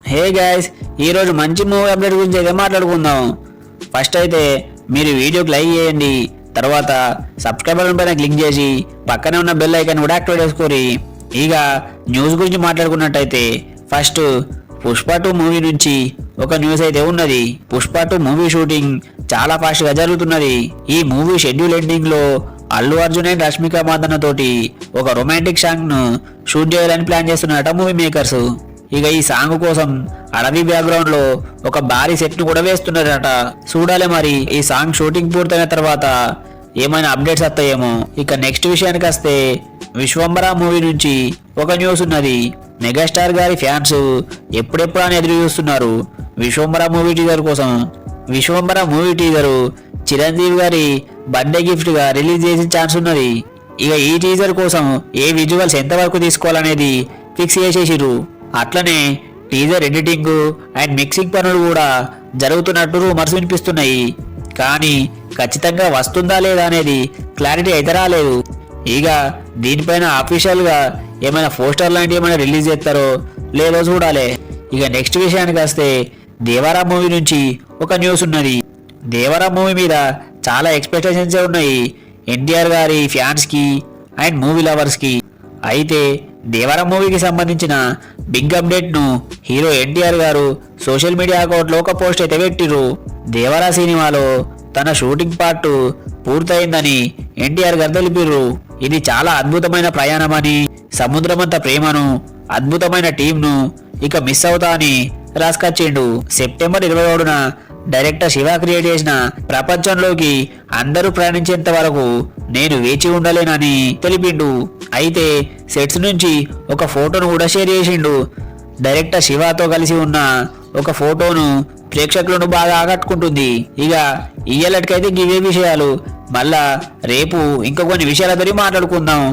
Hey guys, ఈరోజు మంచి movie update గురించి అయితే మాట్లాడుకుందాం. ఫస్ట్ అయితే మీరు వీడియోకి లైక్ చేయండి, తర్వాత సబ్స్క్రైబ్ బటన్ పైన క్లిక్ చేసి పక్కనే ఉన్న బెల్ ఐకాన్ కూడా యాక్టివేట్ చేసుకోరి. ఇక న్యూస్ గురించి మాట్లాడుకున్నట్టయితే ఫస్ట్ పుష్ప 2 మూవీ నుంచి ఒక న్యూస్ అయితే ఉన్నది. పుష్ప 2 మూవీ షూటింగ్ చాలా ఫాస్ట్ గా జరుగుతున్నది. ఈ మూవీ షెడ్యూల్ ఎండింగ్ లో అల్లు అర్జున్ అండ్ రష్మిక మందన్న తోటి ఒక రొమాంటిక్ సాంగ్ ను షూట్ చేయాలని ప్లాన్ చేస్తున్నారట మూవీ మేకర్స్. ఇక ఈ సాంగ్ కోసం అడవి బ్యాక్గ్రౌండ్ లో ఒక భారీ సెట్ ను కూడా వేస్తున్నారట. చూడాలి మరి ఈ సాంగ్ షూటింగ్ పూర్తయిన తర్వాత ఏమైనా అప్డేట్స్ వస్తాయేమో. ఇక నెక్స్ట్ విషయానికి వస్తే విశ్వంబర మూవీ నుంచి ఒక న్యూస్ ఉన్నది. మెగాస్టార్ గారి ఫ్యాన్స్ ఎప్పుడెప్పుడు అని ఎదురు చూస్తున్నారు విశ్వంబర మూవీ టీజర్ కోసం. విశ్వంబర మూవీ టీజర్ చిరంజీవి గారి బర్త్డే గిఫ్ట్ గా రిలీజ్ చేసే ఛాన్స్ ఉన్నది. ఇక ఈ టీజర్ కోసం ఏ విజువల్స్ ఎంతవరకు తీసుకోవాలనేది ఫిక్స్ చేసేసిరు. అట్లనే టీజర్ ఎడిటింగ్ అండ్ మిక్సింగ్ పనులు కూడా జరుగుతున్నట్టు రూమర్స్ వినిపిస్తున్నాయి. కానీ ఖచ్చితంగా వస్తుందా లేదా అనేది క్లారిటీ అయితే రాలేదు. ఇక దీనిపైన అఫీషియల్ గా ఏమైనా పోస్టర్ లాంటివి ఏమైనా రిలీజ్ చేస్తారో లేదో చూడాలి. ఇక నెక్స్ట్ విషయానికి వస్తే దేవరా మూవీ నుంచి ఒక న్యూస్ ఉన్నది. దేవరా మూవీ మీద చాలా ఎక్స్పెక్టేషన్స్ ఉన్నాయి ఎన్టీఆర్ గారి ఫ్యాన్స్ కి అండ్ మూవీ లవర్స్ కి. అయితే దేవరా మూవీకి సంబంధించిన బిగ్ అప్డేట్ ను హీరో ఎన్టీఆర్ గారు సోషల్ మీడియా అకౌంట్ లో ఒక పోస్ట్ అయితే పెట్టిర్రు. దేవరా సినిమాలో తన షూటింగ్ పార్ట్ పూర్తయిందని ఎన్టీఆర్ గారు తెలిపిర్రు. ఇది చాలా అద్భుతమైన ప్రయాణమని, సముద్రమంత ప్రేమను, అద్భుతమైన టీంను ఇక మిస్ అవుతా అని రాసుకొచ్చిండు. సెప్టెంబర్ 27న డైరెక్టర్ శివ క్రియేట్ చేసిన ప్రపంచంలోకి అందరూ ప్రయాణించేంత వరకు నేను వేచి ఉండలేనని తెలిపిండు. అయితే సెట్స్ నుంచి ఒక ఫోటోను కూడా షేర్ చేసిండు. డైరెక్టర్ శివతో కలిసి ఉన్న ఒక ఫోటోను ప్రేక్షకులను బాగా ఆకట్టుకుంటుంది. ఇక ఇయ్యాలటికైతే ఇవే విషయాలు. మళ్ళా రేపు ఇంకో కొన్ని విషయాలతో మాట్లాడుకుందాం.